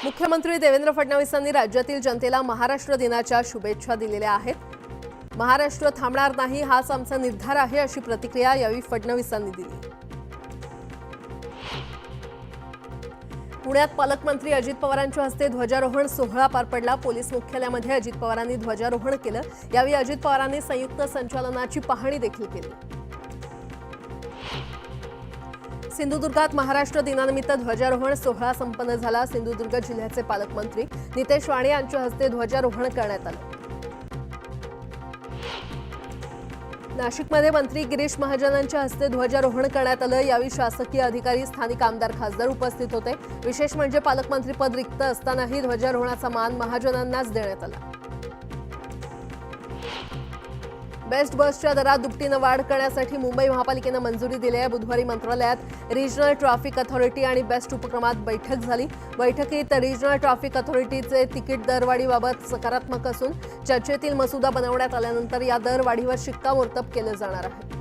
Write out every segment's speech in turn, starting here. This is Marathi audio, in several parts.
मुख्यमंत्री देवेंद्र फडणवीसांनी राज्यातील जनतेला महाराष्ट्र दिनाच्या शुभेच्छा दिलेल्या आहेत। महाराष्ट्र थांबणार नाही हाच आमचा निर्धार आहे अशी प्रतिक्रिया यावेळी फडणवीसांनी दिली। पुण्यात पालकमंत्री अजित पवारांच्या हस्ते ध्वजारोहण सोहळा पार पडला। पोलीस मुख्यालयामध्ये अजित पवारांनी ध्वजारोहण केलं। यावेळी अजित पवारांनी संयुक्त संचालनाची पाहणी देखील केली। सिंधुदुर्गात महाराष्ट्र दिनानिमित्त ध्वजारोहण सोहळा संपन्न झाला। सिंधुदुर्ग जिल्ह्याचे पालकमंत्री नितेश राणे यांच्या हस्ते ध्वजारोहण करण्यात आलं। नाशिकमध्ये मंत्री गिरीश महाजनांच्या हस्ते ध्वजारोहण करण्यात आलं। यावेळी शासकीय अधिकारी, स्थानिक आमदार, खासदार उपस्थित होते। विशेष म्हणजे पालकमंत्री पद रिक्त असतानाही ध्वजारोहणाचा मान महाजनांनाच देण्यात आला। बेस्ट बसच्या दरात दुपटीनं वाढ करण्यासाठी मुंबई महापालिकेनं मंजुरी दिली आहे। बुधवारी मंत्रालयात रिजनल ट्रॅफिक अथॉरिटी आणि बेस्ट उपक्रमात बैठक झाली। बैठकीत रिजनल ट्रॅफिक अथॉरिटीचे तिकीट दरवाढीबाबत सकारात्मक असून चर्चेतील मसुदा बनवण्यात आल्यानंतर या दरवाढीवर शिक्कामोर्तब केलं जाणार आहे।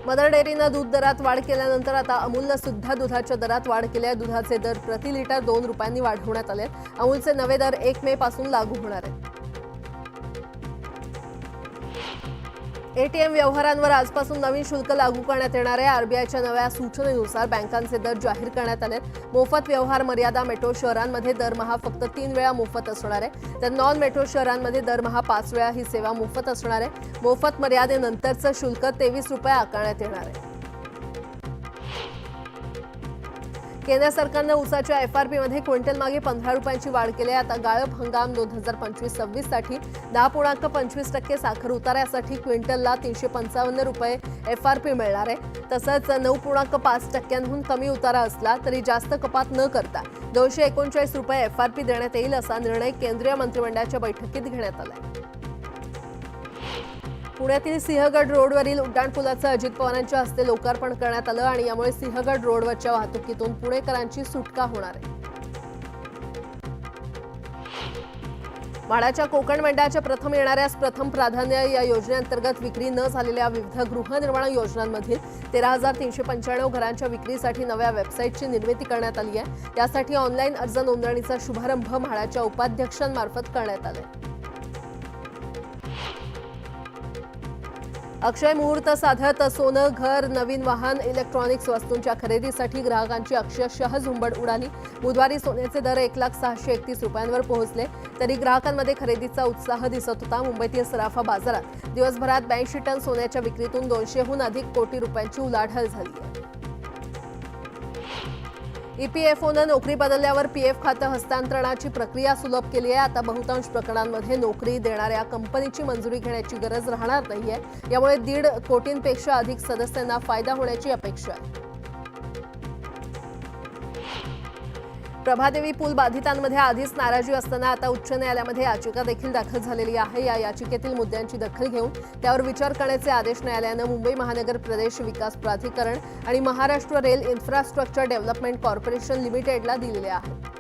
मदर डेअरीनं दूध दरात वाढ केल्यानंतर आता अमूलनं सुद्धा दुधाच्या दरात वाढ केली आहे। दुधाचे दर प्रति लिटर 2 रुपयांनी वाढवण्यात आले। अमूलचे नवे दर 1 मे पासून लागू होणार आहेत। एटीएम व्यवहारांवर आजपासून नवीन शुल्क लागू करण्यात येणार आहे। आरबीआयच्या नव्या सूचनेनुसार बँकांचे दर जाहीर करण्यात आले। मोफत व्यवहार मर्यादा मेट्रो शहरांमध्ये दरमहा फक्त 3 वेळा मोफत असणार आहे, तर नॉन मेट्रो शहरांमध्ये दरमहा 5 वेळा ही सेवा मोफत असणार आहे। मोफत मर्यादेनंतरचं शुल्क 23 रुपये आकारण्यात येणार आहे। केंद्र सरकारनं ऊसाच्या एफआरपीमध्ये क्विंटल मागे 15 रुपयांची वाढ केली आहे। आता गाळप हंगाम 2025-26 साठी 10.25% साखर उतार्यासाठी क्विंटलला 355 रुपये एफआरपी मिळणार आहे। तसंच 9.5%हून कमी उतारा असला तरी जास्त कपात न करता 239 रुपये एफआरपी देण्यात येईल असा निर्णय केंद्रीय मंत्रिमंडळाच्या बैठकीत घेण्यात आला आहे। पुण्यातील सिंहगड रोडवरील उड्डाणपुलाचं अजित पवारांच्या हस्ते लोकार्पण करण्यात आलं आणि यामुळे सिंहगड रोडवरच्या वाहतुकीतून पुणेकरांची सुटका होणार आहे। म्हाडाच्या कोकण मंडळाच्या प्रथम येणाऱ्यास प्रथम प्राधान्य या योजनेअंतर्गत विक्री न झालेल्या विविध गृहनिर्माण योजनांमधील 13,395 घरांच्या विक्रीसाठी नव्या वेबसाईटची निर्मिती करण्यात आली आहे। यासाठी ऑनलाईन अर्ज नोंदणीचा शुभारंभ म्हाडाच्या उपाध्यक्षांमार्फत करण्यात आला आहे। अक्षय मुहूर्त साधत सोनं, घर, नवीन वाहन, इलेक्ट्रॉनिक्स वस्तूंच्या खरेदीसाठी ग्राहकांची अक्षरशः झुंबड उडाली। बुधवारी सोन्याचे दर 1,631 रुपयांवर पोहोचले तरी ग्राहकांमध्ये खरेदीचा उत्साह दिसत होता। मुंबईतील सराफा बाजारात दिवसभरात 82 टन सोन्याच्या विक्रीतून 200हून अधिक कोटी रुपयांची उलाढाल झाली आहे। ईपीएफओनं नोकरी बदलल्यावर पीएफ खातं हस्तांतरणाची प्रक्रिया सुलभ केली आहे। आता बहुतांश प्रकरणांमध्ये नोकरी देणाऱ्या कंपनीची मंजुरी घेण्याची गरज राहणार नाहीये। यामुळे 1.5 कोटींपेक्षा अधिक सदस्यांना फायदा होण्याची अपेक्षा आहे। प्रभादेवी पूल बाधितांमध्ये आधीच नाराजी असताना आता उच्च न्यायालयामध्ये याचिका देखील दाखल झालेली आहे। या याचिकेतील मुद्द्यांची दखल घेऊन त्यावर विचार करण्याचे आदेश न्यायालयानं मुंबई महानगर प्रदेश विकास प्राधिकरण आणि Maharashtra rail infrastructure development corporation लिमिटेडला दिलेले आहेत।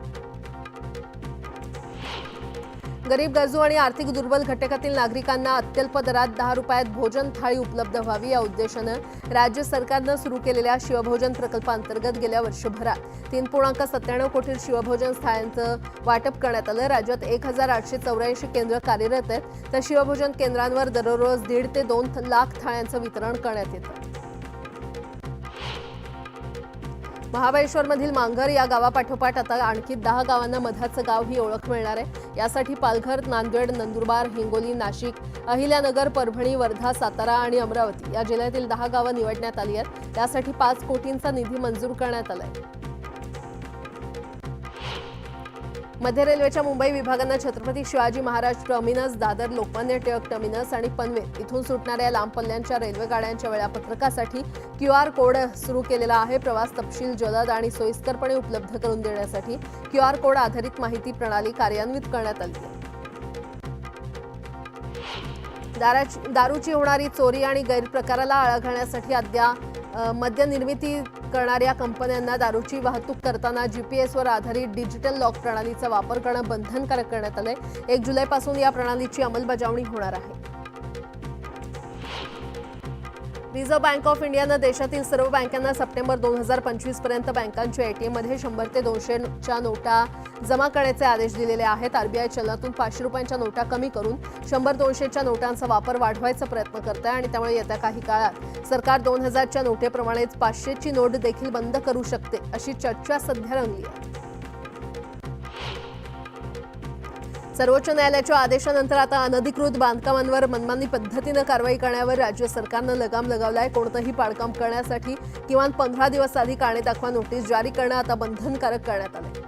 गरीब, गरजू आणि आर्थिक दुर्बल घटकातील नागरिकांना अत्यल्प दरात 10 रुपयात भोजन थाळी उपलब्ध व्हावी या उद्देशानं राज्य सरकारनं सुरू केलेल्या शिवभोजन प्रकल्पांतर्गत गेल्या वर्षभरात 3.97 कोटी शिवभोजन थाळ्यांचं वाटप करण्यात आलं। राज्यात 1,884 केंद्र कार्यरत आहेत, तर शिवभोजन केंद्रांवर दररोज 1.5 ते 2 लाख थाळ्यांचं वितरण करण्यात येतं। महाबळेश्वरमधील मांगर या गावापाठोपाठ आता आणखी 10 गावांना मधाचं गाव ही ओळख मिळणार आहे। यासाठी पालघर, नांदेड, नंदुरबार, हिंगोली, नाशिक, अहिल्यानगर, परभणी, वर्धा, सातारा आणि अमरावती या जिल्ह्यातील 10 गावं निवडण्यात आली आहेत। त्यासाठी 5 कोटींचा निधी मंजूर करण्यात आलाय। मध्य रेल्वेच्या मुंबई विभागानं छत्रपती शिवाजी महाराज टर्मिनस, दादर, लोकमान्य टिळक टर्मिनस आणि पनवेल इथून सुटणाऱ्या लांब पल्ल्याच्या रेल्वे गाड्यांच्या वेळापत्रकासाठी QR कोड सुरू केलेला आहे। प्रवास तपशील जलद आणि सोयीस्करपणे उपलब्ध करून देण्यासाठी QR कोड आधारित माहिती प्रणाली कार्यान्वित करण्यात आली आहे। दारूची होणारी चोरी आणि गैरप्रकाराला आळा घालण्यासाठी मद्य निर्मिती करणाऱ्या कंपन्यांना दारूची वाहतूक करताना जीपीएसवर आधारित डिजिटल लॉक प्रणालीचा वापर करणं बंधनकारक करण्यात आलंय। 1 जुलैपासून या प्रणालीची अंमलबजावणी होणार आहे। रिझर्व्ह बँक ऑफ इंडियानं देशातील सर्व बँकांना सप्टेंबर 2025 पर्यंत बँकांच्या एटीएममध्ये 100 ते 200च्या नोटा जमा करण्याचे आदेश दिलेले आहेत. आरबीआय चलनातून 500 रुपयांच्या नोटा कमी करून 100-200च्या नोटांचा वापर वाढवायचा प्रयत्न करत आहे आणि त्यामुळे येत्या काही काळात सरकार 2000च्या नोटेप्रमाणेच 500ची नोट देखील बंद करू शकते अशी चर्चा सध्या रंगली आहे. सर्वोच्च न्यायालयाच्या आदेशानंतर आता अनधिकृत बांधकामांवर मनमानी पद्धतीनं कारवाई करण्यावर राज्य सरकारनं लगाम लगावलाय. कोणतंही बांधकाम करण्यासाठी किमान 15 दिवस आधी कारणे दाखवा नोटीस जारी करणं आता बंधनकारक करण्यात आलंय.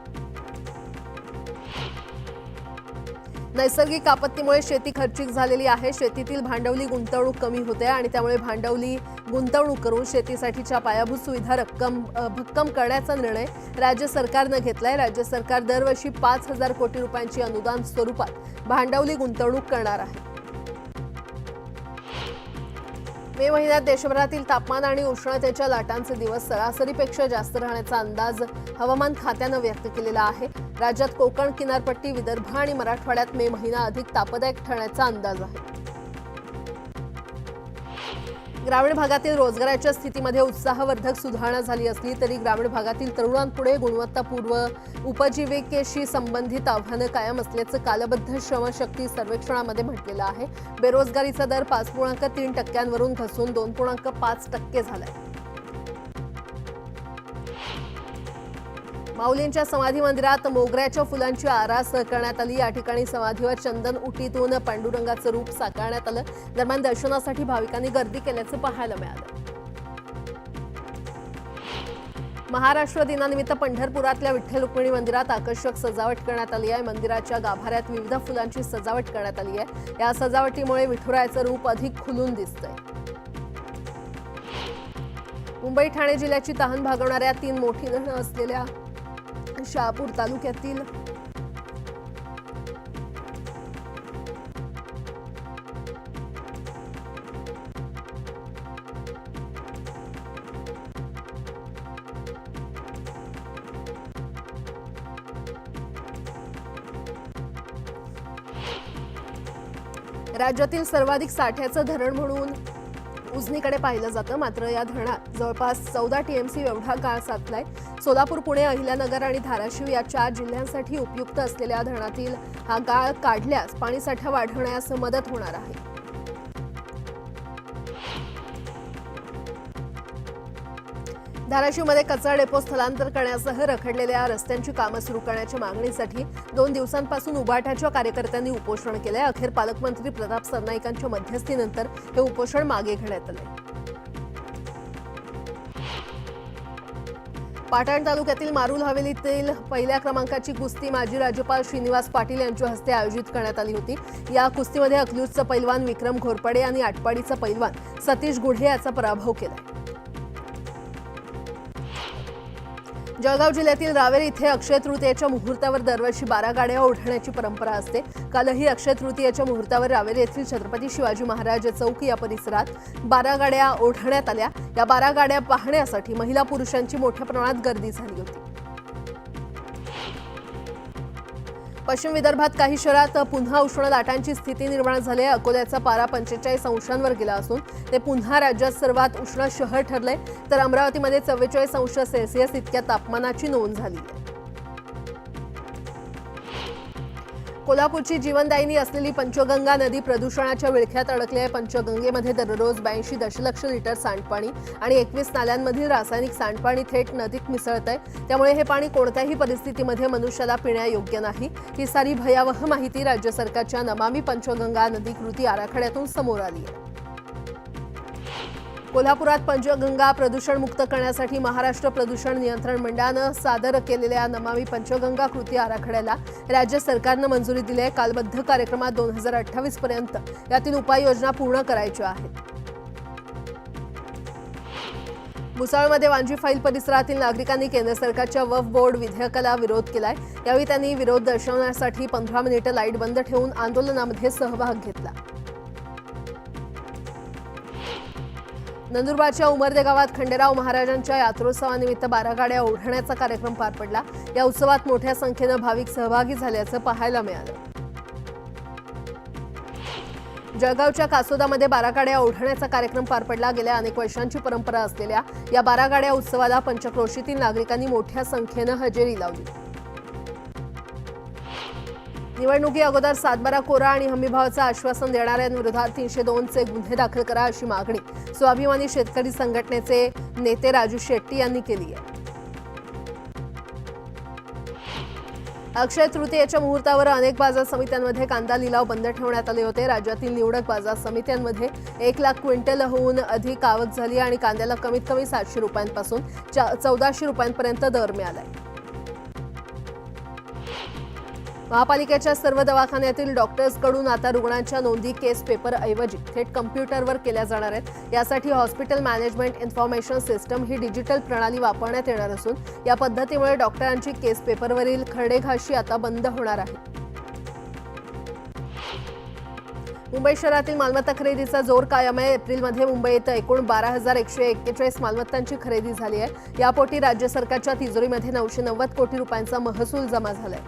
नैसर्गिक आपत्तीमुळे शेती खर्चिक झालेली आहे. शेतीतील भांडवली गुंतवणूक कमी होते आणि त्यामुळे भांडवली गुंतवणूक करून शेतीसाठीच्या पायाभूत सुविधा भक्कम करण्याचा निर्णय राज्य सरकारनं घेतलाय. राज्य सरकार दरवर्षी 5,000 कोटी रुपयांची अनुदान स्वरूपात भांडवली गुंतवणूक करणार आहे. मे महिन्यात देशभरातील तापमान आणि उष्णतेच्या लाटांचे दिवस सरासरीपेक्षा जास्त राहण्याचा अंदाज हवामान खात्यानं व्यक्त केलेला आहे. राज्यात कोकण किनारपट्टी, विदर्भ आणि मराठवाड्यात मे महिना अधिक तापदायक ठरण्याचा अंदाज आहे. ग्रामीण भागातील रोजगाराच्या स्थितीमध्ये उत्साहवर्धक सुधारणा झाली असली तरी ग्रामीण भागातील तरुणांपुढे गुणवत्तापूर्ण उपजीविकेशी संबंधित आव्हानं कायम असल्याचं कालबद्ध श्रमशक्ती सर्वेक्षणामध्ये म्हटलेलं आहे. बेरोजगारीचा दर 5.3% घसरून 2.5% झालाय. माऊलींच्या समाधी मंदिरात मोगऱ्याच्या फुलांची आरास करण्यात आली. या ठिकाणी समाधीवर चंदन उटीतून पांडुरंगाचं रूप साकारण्यात आलं. दरम्यान दर्शनासाठी भाविकांनी गर्दी केल्याचं पाहायला मिळालं. महाराष्ट्र दिनानिमित्त पंढरपुरातल्या विठ्ठल रुक्मिणी मंदिरात आकर्षक सजावट करण्यात आली आहे. मंदिराच्या गाभाऱ्यात विविध फुलांची सजावट करण्यात आली आहे. या सजावटीमुळे विठुरायाचं रूप अधिक खुलून दिसतंय. मुंबई ठाणे जिल्ह्याची तहान भागवणाऱ्या 3 मोठी धरणं असलेल्या शहापूर तालुक्यातील राज्यातील सर्वाधिक साठ्याचं धरण म्हणून उजनीकडे पाहिलं जातं. मात्र या धरणात जवळपास 14 टीएमसी एवढा गाळ साचलाय. सोलापूर, पुणे, अहिल्यानगर आणि धाराशिव या 4 जिल्ह्यांसाठी उपयुक्त असलेल्या धरणातील हा गाळ काढल्यास पाणीसाठा वाढवण्यास मदत होणार आहे. धाराशिवमध्ये कचरा डेपो स्थलांतर करण्यासह रखडलेल्या रस्त्यांची कामं सुरू करण्याच्या मागणीसाठी 2 दिवसांपासून उभाटाच्या कार्यकर्त्यांनी उपोषण केलंय. अखेर पालकमंत्री प्रताप सरनाईकांच्या मध्यस्थीनंतर हे उपोषण मागे घेण्यात आले. पाटण तालुक्यातील मारुल हवेलीतील पहिल्या क्रमांकाची कुस्ती माजी राज्यपाल श्रीनिवास पाटील यांच्या हस्ते आयोजित करण्यात आली होती. या कुस्तीमध्ये अकलूजचा पैलवान विक्रम घोरपडे आणि आटपाडीचा पैलवान सतीश गुढे याचा पराभव केलाय. जळगाव जिल्ह्यातील रावेर इथे अक्षय तृतीयेच्या मुहूर्तावर दरवर्षी 12 गाड्या ओढण्याची परंपरा असते. कालही अक्षय तृतीयेच्या मुहूर्तावर रावेर येथील छत्रपती शिवाजी महाराज चौक या परिसरात 12 गाड्या ओढण्यात आल्या. या 12 गाड्या पाहण्यासाठी महिला पुरुषांची मोठ्या प्रमाणात गर्दी झाली होती. पश्चिम विदर्भात काही शहरात पुन्हा उष्ण लाटांची स्थिती निर्माण झाली आहे. अकोल्याचा पारा 45 अंशांवर गेला असून ते पुन्हा राज्यात सर्वात उष्ण शहर ठरलंय. तर अमरावतीमध्ये 44 अंश सेल्सिअस इतक्या तापमानाची नोंद झाली आहे. कोल्हापूरची जीवनदायिनी असलेली पंचगंगा नदी प्रदूषणाच्या विळख्यात अडकली आहे. पंचगंगेमध्ये दररोज 82 दशलक्ष लिटर सांडपाणी आणि 21 नाल्यांमधील रासायनिक सांडपाणी थेट नदीत मिसळतंय. त्यामुळे हे पाणी कोणत्याही परिस्थितीमध्ये मनुष्याला पिण्यायोग्य नाही. ही सारी भयावह माहिती राज्य सरकारच्या नमामि पंचगंगा नदी कृती आराखड्यातून समोर आली आहे. कोल्हापुरात पंचगंगा प्रदूषणमुक्त करण्यासाठी महाराष्ट्र प्रदूषण नियंत्रण मंडळानं सादर केलेल्या नमामि पंचगंगा कृती आराखड्याला राज्य सरकारनं मंजुरी दिली आहे. कालबद्ध कार्यक्रमात 2028 पर्यंत यातील उपाययोजना पूर्ण करायच्या आहेत. भुसावळमध्ये वांजी फाईल परिसरातील नागरिकांनी केंद्र सरकारच्या वक्फ बोर्ड विधेयकाला विरोध केलाय. यावेळी त्यांनी विरोध दर्शवण्यासाठी 15 मिनिटं लाईट बंद ठेवून आंदोलनामध्ये सहभाग घेतला. नंदुरबारच्या उमरदे गावात खंडेराव महाराजांच्या यात्रोत्सवानिमित्त 12 गाड्या ओढण्याचा कार्यक्रम पार पडला. या उत्सवात मोठ्या संख्येनं भाविक सहभागी झाल्याचं पाहायला मिळालं. जळगावच्या कासोदामध्ये 12 गाड्या ओढण्याचा कार्यक्रम पार पडला. गेल्या अनेक वर्षांची परंपरा असलेल्या या 12 गाड्या उत्सवाला पंचक्रोशीतील नागरिकांनी मोठ्या संख्येनं हजेरी लावली. निवडणुकी अगोदर सातबारा कोरा आणि हमीभावाचं आश्वासन देणाऱ्यांविरोधात 302 चे गुन्हे दाखल करा अशी मागणी स्वाभिमानी शेतकरी संघटनेचे नेते राजू शेट्टी यांनी केली आहे. अक्षय तृतीयेच्या मुहूर्तावर अनेक बाजार समित्यांमध्ये कांदा लिलाव बंद ठेवण्यात आले होते. राज्यातील निवडक बाजार समित्यांमध्ये 1 लाख क्विंटलहून अधिक आवक झाली आणि कांद्याला कमीत कमी 700 रुपयांपासून 1400 रुपयांपर्यंत दर मिळाला. महापालिकेच्या सर्व दवाखान्यातील डॉक्टर्सकडून आता रुग्णांच्या नोंदी केस पेपर ऐवजी थेट कम्प्युटरवर केल्या जाणार आहेत. यासाठी हॉस्पिटल मॅनेजमेंट इन्फॉर्मेशन सिस्टम ही डिजिटल प्रणाली वापरण्यात येणार असून या पद्धतीमुळे डॉक्टरांची केस पेपरवरील खरडेघाशी आता बंद होणार आहे. मुंबई शहरातील मालमत्ता खरेदीचा जोर कायम आहे. एप्रिलमध्ये मुंबईत एकूण 12,141 मालमत्तांची खरेदी झाली आहे. यापोटी राज्य सरकारच्या तिजोरीमध्ये 990 कोटी रुपयांचा महसूल जमा झालाय.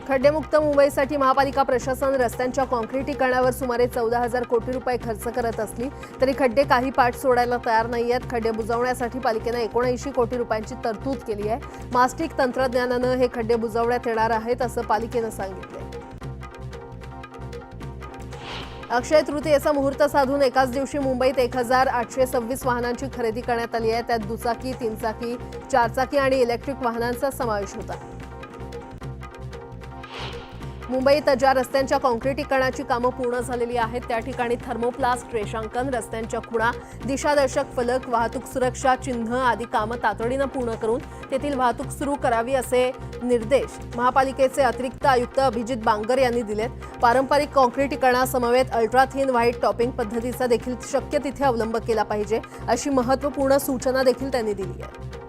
खड्डेमुक्त मुंबईसाठी महापालिका प्रशासन रस्त्यांच्या काँक्रिटीकरणावर सुमारे 14,000 कोटी रुपये खर्च करत असली तरी खड्डे काही पाठ सोडायला तयार नाहीयेत. खड्डे बुजवण्यासाठी पालिकेनं 79 कोटी रुपयांची तरतूद केली आहे. मास्टिक तंत्रज्ञानानं हे खड्डे बुजवण्यात येणार आहेत असं पालिकेनं सांगितलंय. अक्षय तृतीयेचा मुहूर्त साधून एकाच दिवशी मुंबईत 1,826 वाहनांची खरेदी करण्यात आली आहे. त्यात दुचाकी, 3 चाकी, 4 चाकी आणि इलेक्ट्रिक वाहनांचा समावेश होता. मुंबईत ज्या रस्त्यांच्या काँक्रिटीकरणाची कामं पूर्ण झालेली आहेत त्या ठिकाणी थर्मोप्लास्ट, रेषांकन, रस्त्यांच्या खुणा, दिशादर्शक फलक, वाहतूक सुरक्षा चिन्ह आदी कामं तातडीनं पूर्ण करून तेथील वाहतूक सुरू करावी असे निर्देश महापालिकेचे अतिरिक्त आयुक्त अभिजित बांगर यांनी दिलेत. पारंपरिक काँक्रिटीकरणासमवेत अल्ट्राथिन व्हाईट टॉपिंग पद्धतीचा देखील शक्य तिथे अवलंब केला पाहिजे अशी महत्त्वपूर्ण सूचना देखील त्यांनी दिली आहे.